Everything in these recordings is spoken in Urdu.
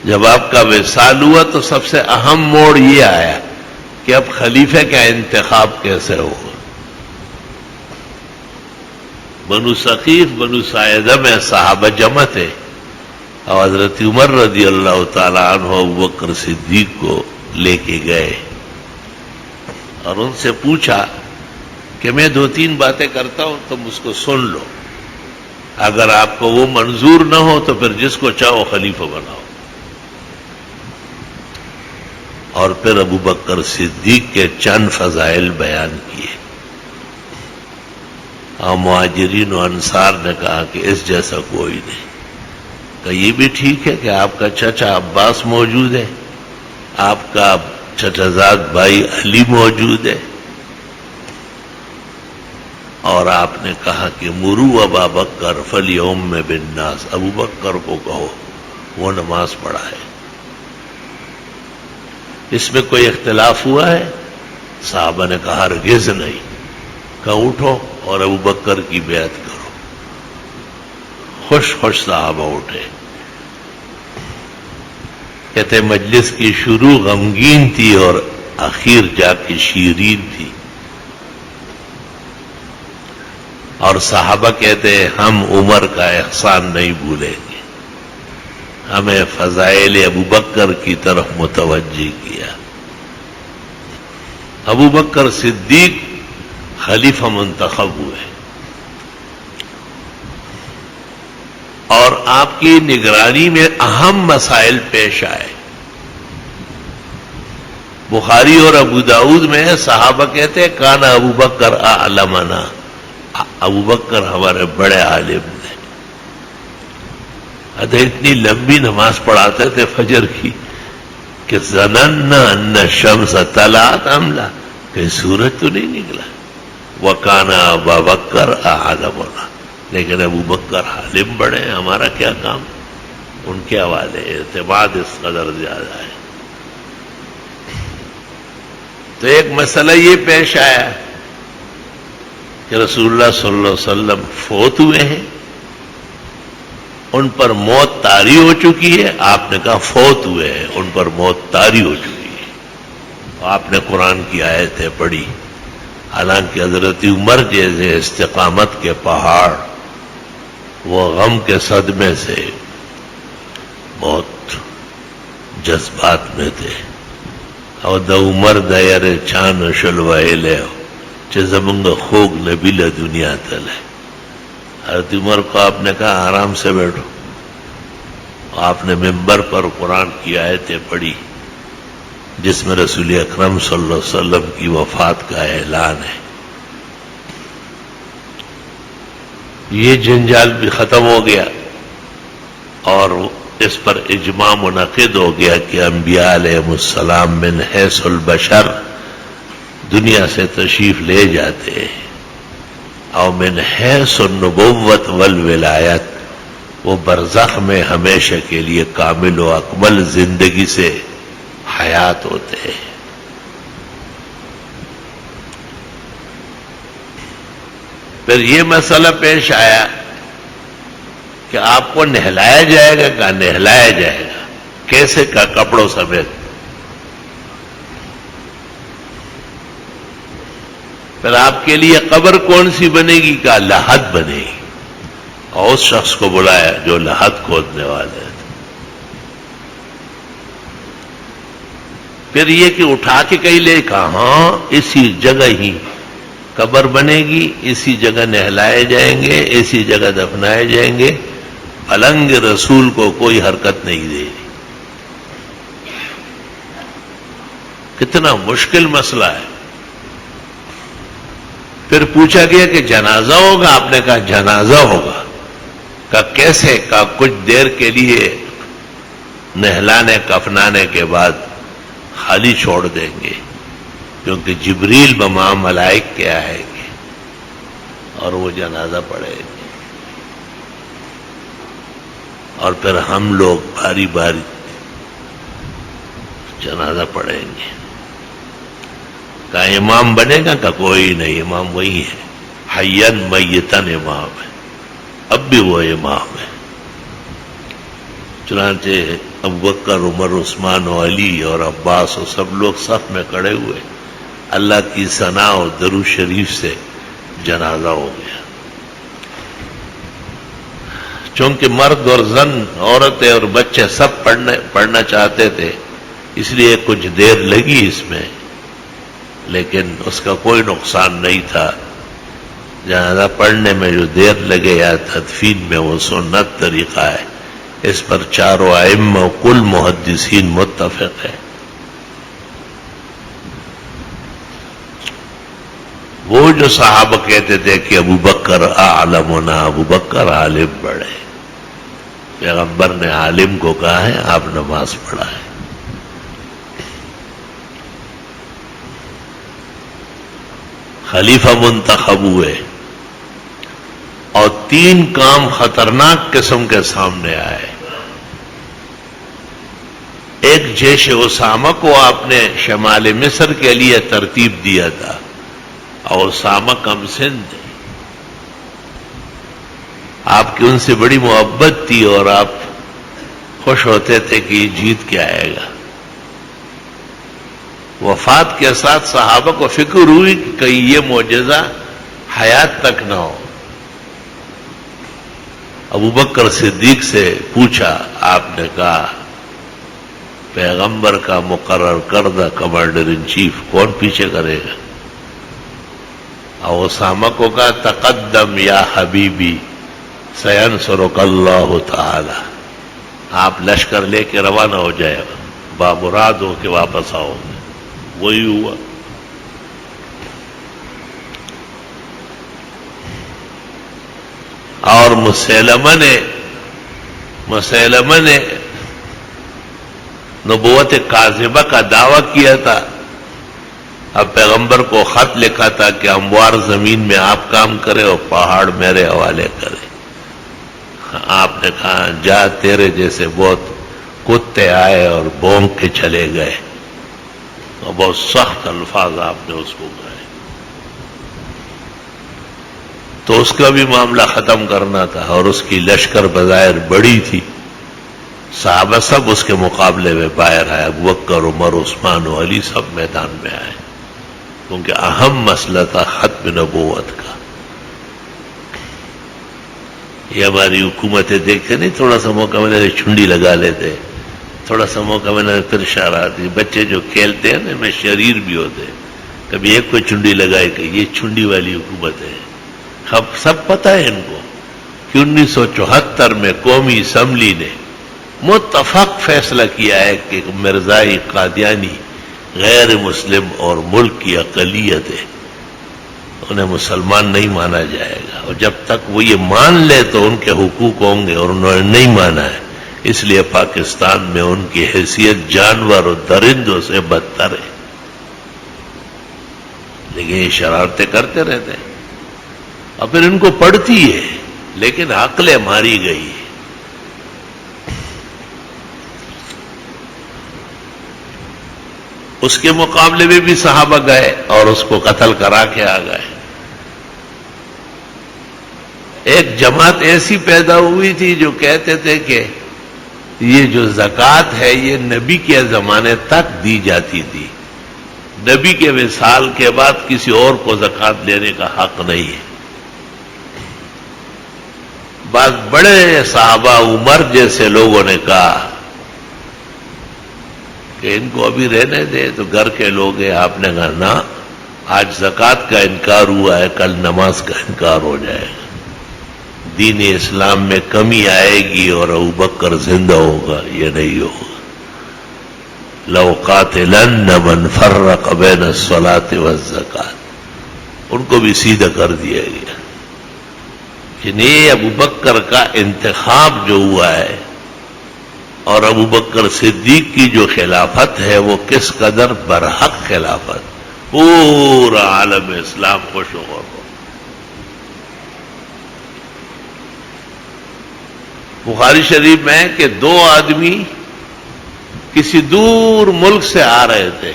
جب آپ کا وصال ہوا تو سب سے اہم موڑ یہ آیا کہ اب خلیفے کا انتخاب کیسے ہوگا. بنو ثقیف بنو ساعدہ میں صحابہ جمع تھے اور حضرت عمر رضی اللہ تعالی عنہ ابوبکر صدیق کو لے کے گئے اور ان سے پوچھا کہ میں 2-3 باتیں کرتا ہوں تم اس کو سن لو، اگر آپ کو وہ منظور نہ ہو تو پھر جس کو چاہو خلیفہ بناؤ. اور پھر ابوبکر صدیق کے چند فضائل بیان کیے اور مہاجرین و انصار نے کہا کہ اس جیسا کوئی نہیں. کہ یہ بھی ٹھیک ہے کہ آپ کا چچا عباس موجود ہے، آپ کا چچا زاد بھائی علی موجود ہے، اور آپ نے کہا کہ مرو ابا بکر فلیوم میں بالناس، ابو بکر کو کہو وہ نماز پڑھائے. اس میں کوئی اختلاف ہوا ہے؟ صحابہ نے کہا ہرگز نہیں. کہا اٹھو اور ابو بکر کی بیعت کرو. خوش خوش صحابہ اٹھے. کہتے مجلس کی شروع غمگین تھی اور آخر جا کے شیرین تھی. اور صحابہ کہتے ہیں ہم عمر کا احسان نہیں بھولیں گے، ہمیں فضائل ابوبکر کی طرف متوجہ کیا. ابوبکر صدیق خلیفہ منتخب ہوئے اور آپ کی نگرانی میں اہم مسائل پیش آئے. بخاری اور ابو داؤد میں صحابہ کہتے ہیں کانا ابوبکر اعلمنا، ابوبکر ہمارے بڑے عالم تھے. اتنی لمبی نماز پڑھاتے تھے فجر کی کہ ظننا ان الشمس طلعت ام لا، کہ سورج تو نہیں نکلا. وکانا ابا بکر اعلمنا، لیکن ابو بکر عالم بڑے ہیں، ہمارا کیا کام. ان کے حوالے اعتماد اس قدر زیادہ ہے. تو ایک مسئلہ یہ پیش آیا کہ رسول اللہ صلی اللہ علیہ وسلم فوت ہوئے ہیں، ان پر موت طاری ہو چکی ہے. آپ نے کہا فوت ہوئے ہیں، ان پر موت طاری ہو چکی ہے. آپ نے قرآن کی آیتیں پڑھی، حالانکہ حضرت عمر جیسے استقامت کے پہاڑ وہ غم کے صدمے سے بہت جذبات میں تھے. اور دا عمر دا یر چان شلوائے لے چھ زمنگ خوگ نبیل دنیا تلے. حضرت عمر کو آپ نے کہا آرام سے بیٹھو. آپ نے ممبر پر قرآن کی آیتیں پڑھی جس میں رسول اکرم صلی اللہ علیہ وسلم کی وفات کا اعلان ہے. یہ جنجال بھی ختم ہو گیا اور اس پر اجماع منعقد ہو گیا کہ انبیاء علیہ السلام من حیث البشر دنیا سے تشریف لے جاتے ہیں، اور من حیث النبوت والولایت وہ برزخ میں ہمیشہ کے لیے کامل و اکمل زندگی سے حیات ہوتے ہیں. پھر یہ مسئلہ پیش آیا کہ آپ کو نہلایا جائے گا. کہا نہلایا جائے گا. کیسے؟ کا کپڑوں سمیت. پھر آپ کے لیے قبر کون سی بنے گی؟ کا لحد بنے گی. اور اس شخص کو بلایا جو لحد کھودنے والے تھے. پھر یہ کہ اٹھا کے کہیں لے کہا ہاں اسی جگہ ہی قبر بنے گی، اسی جگہ نہلائے جائیں گے، اسی جگہ دفنائے جائیں گے. پلنگ رسول کو کوئی حرکت نہیں دے گی. کتنا مشکل مسئلہ ہے. پھر پوچھا گیا کہ جنازہ ہوگا؟ آپ نے کہا جنازہ ہوگا. کہا کیسے؟ کہا کچھ دیر کے لیے نہلانے کفنانے کے بعد خالی چھوڑ دیں گے، کیونکہ جبریل بما ملائک کے آئیں گے اور وہ جنازہ پڑھیں گے، اور پھر ہم لوگ باری باری جنازہ پڑھیں گے. کہا امام بنے گا؟ کہ کوئی نہیں، امام وہی ہے. حیّن میتن امام ہے، اب بھی وہ امام ہے. چنانچہ ابوبکر، عمر، عثمان و علی اور عباس اور سب لوگ صف میں کھڑے ہوئے. اللہ کی ثنا اور درود شریف سے جنازہ ہو گیا. چونکہ مرد اور زن، عورتیں اور بچے سب پڑھنا چاہتے تھے، اس لیے کچھ دیر لگی اس میں، لیکن اس کا کوئی نقصان نہیں تھا. جنازہ پڑھنے میں جو دیر لگے یا تدفین میں وہ سنت طریقہ ہے. اس پر چاروں ائمہ و کل محدثین متفق ہے. وہ جو صحابہ کہتے تھے کہ ابو بکر اعلمنا، ابو بکر عالم بڑے، پیغمبر نے عالم کو کہا ہے آپ نماز پڑھائیں. خلیفہ منتخب ہوئے اور 3 کام خطرناک قسم کے سامنے آئے. ایک جیش اسامہ کو آپ نے شمال مصر کے لیے ترتیب دیا تھا، اور اسامہ کم سن تھے، آپ کی ان سے بڑی محبت تھی اور آپ خوش ہوتے تھے کہ یہ جیت کے آئے گا. وفات کے ساتھ صحابہ کو فکر ہوئی کہ کہیں یہ معجزہ حیات تک نہ ہو. ابو بکر صدیق سے پوچھا، آپ نے کہا پیغمبر کا مقرر کردہ کمانڈر ان چیف کون پیچھے کرے گا؟ اور اسامہ کو کہا تقدم یا حبیبی سینصرک اللہ تعالی، آپ لشکر لے کے روانہ ہو جائے، بامراد ہو کے واپس آؤ. وہی ہوا. اور مسیلمہ نے نبوت کاذبہ کا دعویٰ کیا تھا. اب پیغمبر کو خط لکھا تھا کہ ہموار زمین میں آپ کام کرے اور پہاڑ میرے حوالے کرے. آپ نے کہا جا، تیرے جیسے بہت کتے آئے اور بھونک کے چلے گئے، اور بہت سخت الفاظ آپ نے اس کو کہے. تو اس کا بھی معاملہ ختم کرنا تھا، اور اس کی لشکر بظاہر بڑی تھی. صحابہ سب اس کے مقابلے میں باہر آئے، ابوبکر، عمر، عثمان و علی سب میدان میں آئے، کیونکہ اہم مسئلہ تھا ختم نبوت کا. یہ ہماری حکومتیں دیکھتے نہیں، تھوڑا سا موقع ملے چنڈی لگا لیتے، تھوڑا سا موقع ملے پھر اشارات. بچے جو کھیلتے ہیں نا میں شریر بھی ہوتے، کبھی ایک کو چنڈی لگائے کہ یہ چنڈی والی حکومت ہے. سب پتہ ہے ان کو کہ 1974 میں قومی اسمبلی نے متفق فیصلہ کیا ہے کہ مرزائی قادیانی غیر مسلم اور ملک کی اقلیت ہے، انہیں مسلمان نہیں مانا جائے گا. اور جب تک وہ یہ مان لے تو ان کے حقوق ہوں گے، اور انہوں نے نہیں مانا ہے. اس لیے پاکستان میں ان کی حیثیت جانور اور درندوں سے بدتر ہے. لیکن یہ شرارتیں کرتے رہتے ہیں، اور پھر ان کو پڑتی ہے، لیکن عقلیں ماری گئی. اس کے مقابلے میں بھی صحابہ گئے اور اس کو قتل کرا کے آ گئے. ایک جماعت ایسی پیدا ہوئی تھی جو کہتے تھے کہ یہ جو زکوٰۃ ہے یہ نبی کے زمانے تک دی جاتی تھی، نبی کے وصال کے بعد کسی اور کو زکوٰۃ لینے کا حق نہیں ہے. بعض بڑے صحابہ عمر جیسے لوگوں نے کہا کہ ان کو ابھی رہنے دے، تو گھر کے لوگ ہیں. آپ نے کہا نہ، آج زکوٰۃ کا انکار ہوا ہے، کل نماز کا انکار ہو جائے گا. دین اسلام میں کمی آئے گی اور ابوبکر زندہ ہوگا، یہ نہیں ہوگا. لو قاتلن من فرق بین الصلاۃ والزکوٰۃ، ان کو بھی سیدھا کر دیا گیا. یہ ابوبکر کا انتخاب جو ہوا ہے اور ابوبکر صدیق کی جو خلافت ہے وہ کس قدر برحق خلافت، پورا عالم اسلام خوش ہو. بخاری شریف میں ہے کہ 2 آدمی کسی دور ملک سے آ رہے تھے،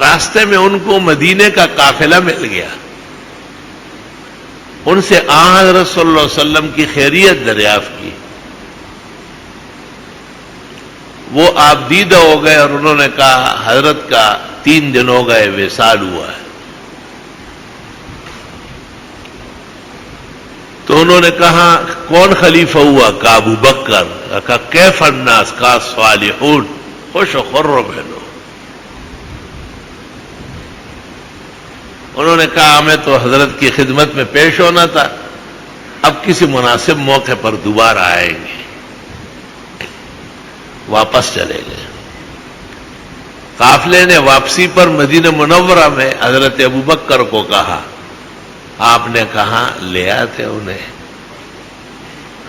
راستے میں ان کو مدینے کا قافلہ مل گیا. ان سے حضرت صلی اللہ علیہ وسلم کی خیریت دریافت کی. وہ آپ دیدہ ہو گئے اور انہوں نے کہا حضرت کا 3 دن ہو گئے وصال ہوا ہے. تو انہوں نے کہا کون خلیفہ ہوا؟ کہا ابو بکر. کہا کیف الناس؟ کہا صالحون، خوش و خرم ہے لوگ. انہوں نے کہا ہمیں تو حضرت کی خدمت میں پیش ہونا تھا، اب کسی مناسب موقع پر دوبارہ آئیں گے. واپس چلے گئے. قافلے نے واپسی پر مدینہ منورہ میں حضرت ابو بکر کو کہا، آپ نے کہا لے آتے انہیں،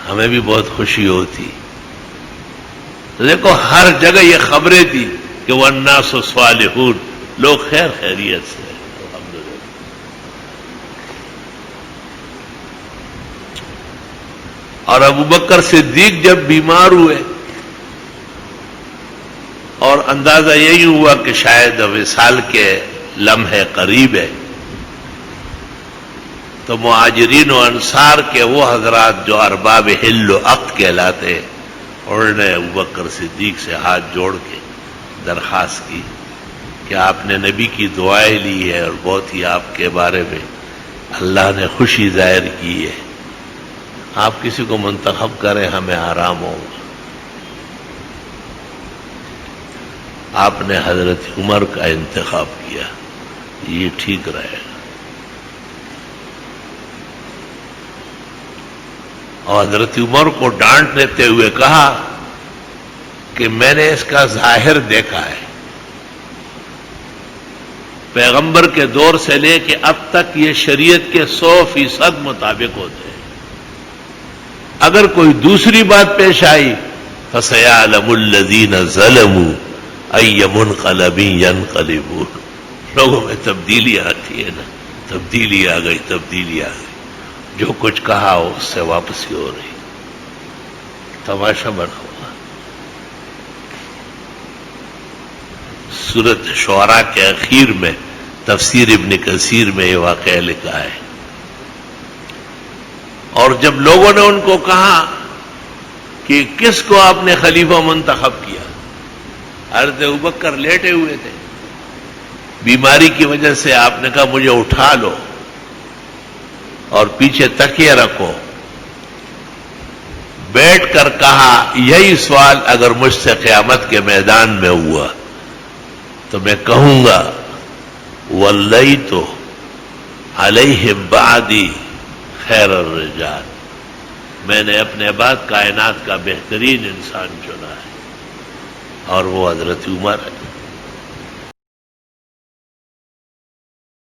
ہمیں بھی بہت خوشی ہوتی. دیکھو ہر جگہ یہ خبریں تھی کہ والناس صالحون، لوگ خیر خیریت سے. اور ابو بکر صدیق جب بیمار ہوئے اور اندازہ یہی ہوا کہ شاید وصال کے لمحے قریب ہے، تو مہاجرین و انصار کے وہ حضرات جو ارباب حل و عقد کہلاتے، انہوں نے ابو بکر صدیق سے ہاتھ جوڑ کے درخواست کی کہ آپ نے نبی کی دعائیں لی ہے اور بہت ہی آپ کے بارے میں اللہ نے خوشی ظاہر کی ہے، آپ کسی کو منتخب کریں ہمیں آرام ہوگا. آپ نے حضرت عمر کا انتخاب کیا، یہ ٹھیک رہے گا. اور حضرت عمر کو ڈانٹ دیتے ہوئے کہا کہ میں نے اس کا ظاہر دیکھا ہے، پیغمبر کے دور سے لے کے اب تک یہ شریعت کے 100% مطابق ہوتے ہیں. اگر کوئی دوسری بات پیش آئی فَسَيَعْلَمُ الَّذِينَ ظَلَمُوا أَيَّ مُنْقَلَبٍ يَنْقَلِبُونَ. لوگوں میں تبدیلی آتی ہے نا، تبدیلی آ گئی، تبدیلی آ گئی. جو کچھ کہا ہو اس سے واپسی ہو رہی، تماشا بنا ہوا. سورۃ شعراء کے اخیر میں تفسیر ابن کثیر میں یہ واقعہ لکھا ہے. اور جب لوگوں نے ان کو کہا کہ کس کو آپ نے خلیفہ منتخب کیا، حضرت ابوبکر لیٹے ہوئے تھے، بیماری کی وجہ سے آپ نے کہا مجھے اٹھا لو اور پیچھے تکیہ رکھو. بیٹھ کر کہا یہی سوال اگر مجھ سے قیامت کے میدان میں ہوا تو میں کہوں گا وَلَّيْتُ عَلَيْهِمْ بَعْدِي خیر الرجال، میں نے اپنے بعد کائنات کا بہترین انسان چنا ہے، اور وہ حضرت عمر ہے.